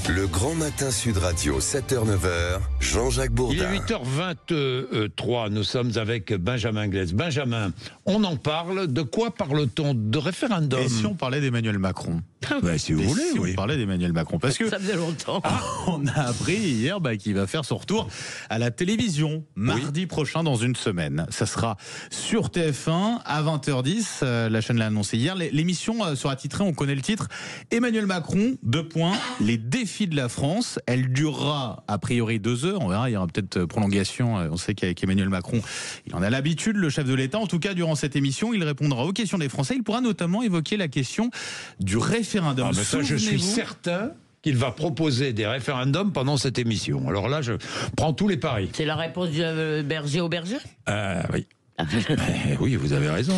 Le Grand Matin Sud Radio, 7h-9h, Jean-Jacques Bourdin. Il est 8h23, nous sommes avec Benjamin Glaise. Benjamin, on en parle, de quoi parle-t-on? De référendum? Et si on parlait d'Emmanuel Macron? Si vous voulez, si oui. on parlait d'Emmanuel Macron, parce que ça faisait longtemps. On a appris hier qu'il va faire son retour à la télévision mardi prochain, dans une semaine. Ça sera sur TF1 à 20h10. La chaîne l'a annoncé hier. L'émission sera titrée, on connaît le titre, Emmanuel Macron, : les défis de la France. Elle durera a priori 2 heures. On verra, il y aura peut-être prolongation. On sait qu'avec Emmanuel Macron, il en a l'habitude, le chef de l'État. En tout cas, durant cette émission, il répondra aux questions des Français. Il pourra notamment évoquer la question du référendum. Ça, je suis certain qu'il va proposer des référendums pendant cette émission. Alors là, je prends tous les paris. C'est la réponse du berger au berger? Oui. Oui, vous avez raison.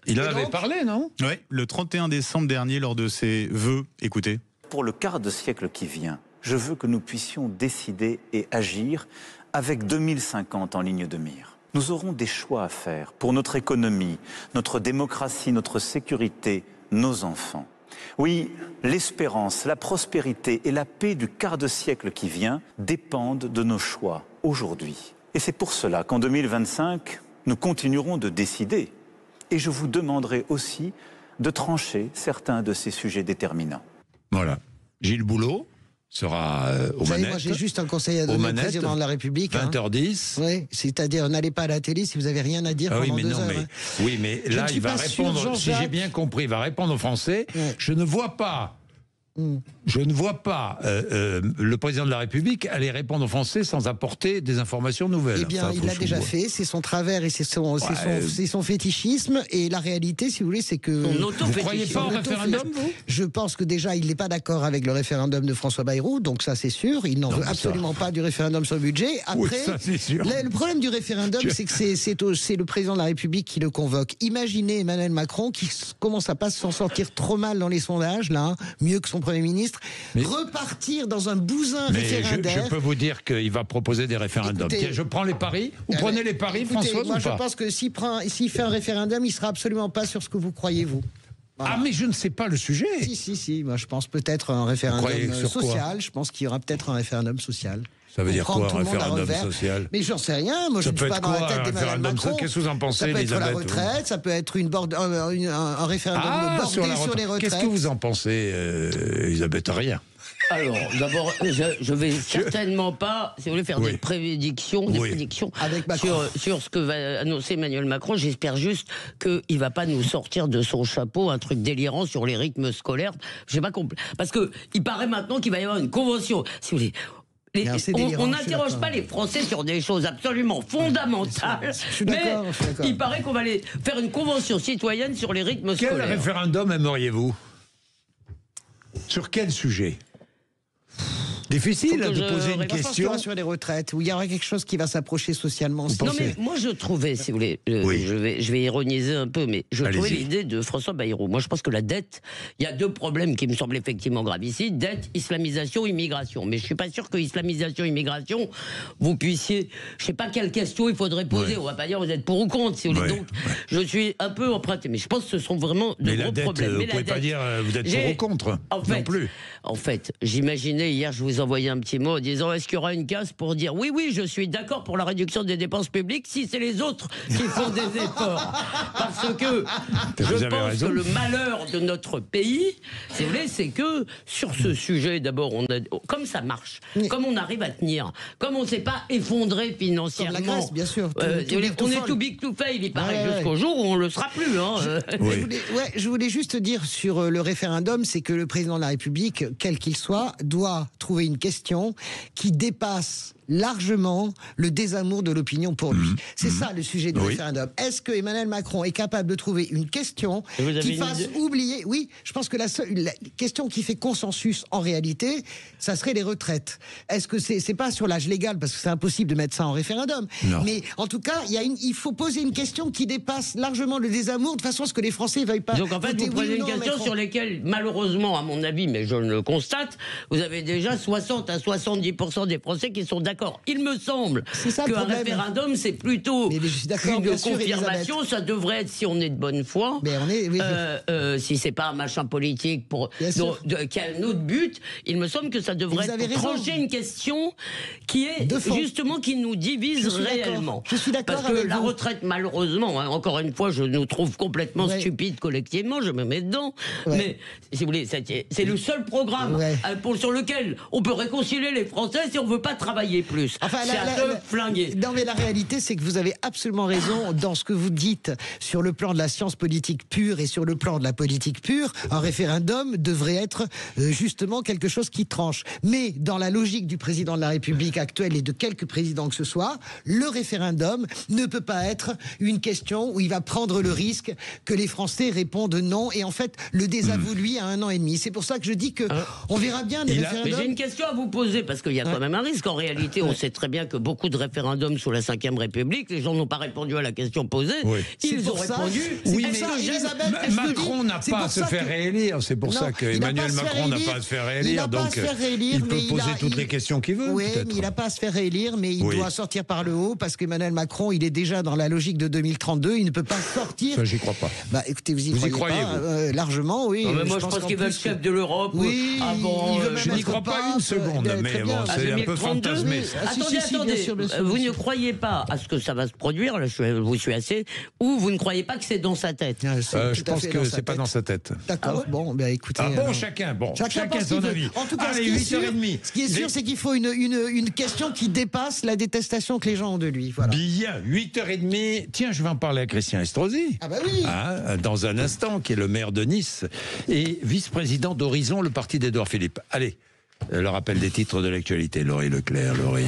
Il en avait parlé, non? Oui, le 31 décembre dernier, lors de ses vœux. Écoutez. Pour le quart de siècle qui vient, je veux que nous puissions décider et agir avec 2050 en ligne de mire. Nous aurons des choix à faire pour notre économie, notre démocratie, notre sécurité, nos enfants. Oui, l'espérance, la prospérité et la paix du quart de siècle qui vient dépendent de nos choix aujourd'hui. Et c'est pour cela qu'en 2025, nous continuerons de décider. Et je vous demanderai aussi de trancher certains de ces sujets déterminants. Voilà. Gilles Boulot sera aux manettes. Moi, j'ai juste un conseil à donner au président de la République. 20h10. Oui, c'est-à-dire, n'allez pas à la télé si vous n'avez rien à dire pendant 2 heures. Oui, mais là, il va répondre, si j'ai bien compris, il va répondre aux Français. Ouais. Je ne vois pas le président de la République aller répondre aux Français sans apporter des informations nouvelles. Eh bien, il l'a déjà fait, c'est son travers et c'est son fétichisme. Et la réalité, si vous voulez, c'est que... Vous ne croyez pas au référendum, vous? Je pense que déjà, il n'est pas d'accord avec le référendum de François Bayrou, donc ça c'est sûr. Il n'en veut absolument pas du référendum sur le budget. Après, ça c'est sûr. Le problème du référendum, c'est que c'est le président de la République qui le convoque. Imaginez Emmanuel Macron qui commence à pas s'en sortir trop mal dans les sondages, là, mieux que son Premier ministre, repartir dans un bousin référendaire. Je peux vous dire qu'il va proposer des référendums. Tiens, je prends les paris. Vous prenez les paris, Françoise, moi, ou pas? Je pense que s'il fait un référendum, il sera absolument pas sur ce que vous croyez, vous. Voilà. Ah, mais je ne sais pas le sujet. Si. Moi, je pense peut-être un référendum social. Je pense qu'il y aura peut-être un référendum social. Ça veut dire quoi, un référendum social? Mais j'en sais rien. Moi, je ne suis pas dans la tête d'Emmanuel Macron. Qu'est-ce que vous en pensez, Elisabeth? Ça peut être la retraite, ça peut être un référendum bordé sur les retraites. Qu'est-ce que vous en pensez, Elisabeth? Rien. Alors, d'abord, je vais certainement pas, si vous voulez, faire des prédictions, sur ce que va annoncer Emmanuel Macron. J'espère juste qu'il ne va pas nous sortir de son chapeau un truc délirant sur les rythmes scolaires. Je n'ai pas compris. Parce qu'il paraît maintenant qu'il va y avoir une convention, si vous voulez. On n'interroge pas les Français sur des choses absolument fondamentales. Je suis d'accord. Il paraît qu'on va aller faire une convention citoyenne sur les rythmes scolaires. Quel référendum aimeriez-vous? Sur quel sujet? Difficile de poser une question sur les retraites, où il y aura quelque chose qui va s'approcher socialement. Non, mais moi je trouvais, si vous voulez, je vais ironiser un peu, mais je trouvais l'idée de François Bayrou. Moi je pense que la dette, il y a 2 problèmes qui me semblent effectivement graves ici: dette, islamisation, immigration. Mais je suis pas sûr que islamisation, immigration, vous puissiez, je sais pas quelle question il faudrait poser. On va pas dire vous êtes pour ou contre, si vous voulez. Donc je suis un peu emprunté, mais je pense que ce sont vraiment de gros problèmes. Vous pouvez pas dire vous êtes pour ou contre non plus. En fait, j'imaginais hier, je vous envoyais un petit mot en disant: est-ce qu'il y aura une case pour dire oui, je suis d'accord pour la réduction des dépenses publiques si c'est les autres qui font des efforts. Parce que je pense que le malheur de notre pays, si vous voulez, c'est que sur ce sujet, d'abord, comme ça marche, comme on arrive à tenir, comme on ne s'est pas effondré financièrement. Comme la Grèce, bien sûr. On est too big to fail, il paraît, jusqu'au jour où on ne le sera plus. Je voulais juste dire sur le référendum, c'est que le président de la République, quel qu'il soit, doit trouver une question qui dépasse largement le désamour de l'opinion pour lui. C'est ça le sujet du référendum. Est-ce que Emmanuel Macron est capable de trouver une question qui fasse oublier... Oui, je pense que la question qui fait consensus en réalité, ça serait les retraites. Est-ce que c'est pas sur l'âge légal, parce que c'est impossible de mettre ça en référendum. Non. Mais en tout cas, il faut poser une question qui dépasse largement le désamour de façon à ce que les Français ne veuillent pas... Donc en fait, vous posez une question sur laquelle, malheureusement, à mon avis, mais je le constate, vous avez déjà 60 à 70% des Français qui sont d'accord d'accord. Il me semble qu'un référendum, c'est plutôt une confirmation. Ça devrait être, si on est de bonne foi, si c'est pas un machin politique qui a un autre but, il me semble que ça devrait être trancher une question qui est justement qui nous divise réellement. Je suis d'accord. Parce que la retraite, malheureusement, encore une fois, je nous trouve complètement stupides collectivement, je me mets dedans. Mais si vous voulez, c'est le seul programme sur lequel on peut réconcilier les Français si on veut pas travailler plus. Enfin, c'est un peu flingué. Non, mais la réalité, c'est que vous avez absolument raison dans ce que vous dites sur le plan de la science politique pure et sur le plan de la politique pure. Un référendum devrait être justement quelque chose qui tranche. Mais dans la logique du président de la République actuelle et de quelques présidents que ce soit, le référendum ne peut pas être une question où il va prendre le risque que les Français répondent non et en fait le désavouent lui à 1 an et demi. C'est pour ça que je dis que on verra bien les référendums. Mais j'ai une question à vous poser parce qu'il y a quand même un risque. En réalité, on sait très bien que beaucoup de référendums sous la Ve République, les gens n'ont pas répondu à la question posée. Ils ont répondu. Oui, mais Macron n'a pas à se faire réélire. C'est pour ça qu'Emmanuel Macron n'a pas à se faire réélire. Donc il peut poser toutes les questions qu'il veut. Oui, mais il n'a pas à se faire réélire, mais il doit sortir par le haut parce qu'Emmanuel Macron, il est déjà dans la logique de 2032. Il ne peut pas sortir. Ça, j'y crois pas. Bah, écoutez, vous y croyez pas, largement, oui. Non, mais moi, je pense qu'il veut être chef de l'Europe. Oui, avant. Je n'y crois pas une seconde, mais bon, c'est un peu fantasmé. Attendez, vous ne croyez pas à ce que ça va se produire, là, je vous suis assez, ou vous ne croyez pas que c'est dans sa tête? Je pense que c'est pas dans sa tête. D'accord, bon, ben écoutez. Chacun son avis. En tout cas, allez, 8h30. Ce qui est sûr, c'est qu'il faut une question qui dépasse la détestation que les gens ont de lui. Voilà. Bien, 8h30. Tiens, je vais en parler à Christian Estrosi. Ah bah oui. Dans un instant, qui est le maire de Nice et vice-président d'Horizon, le parti d'Édouard Philippe. Allez, le rappel des titres de l'actualité. Laurie Leclerc, Laurie.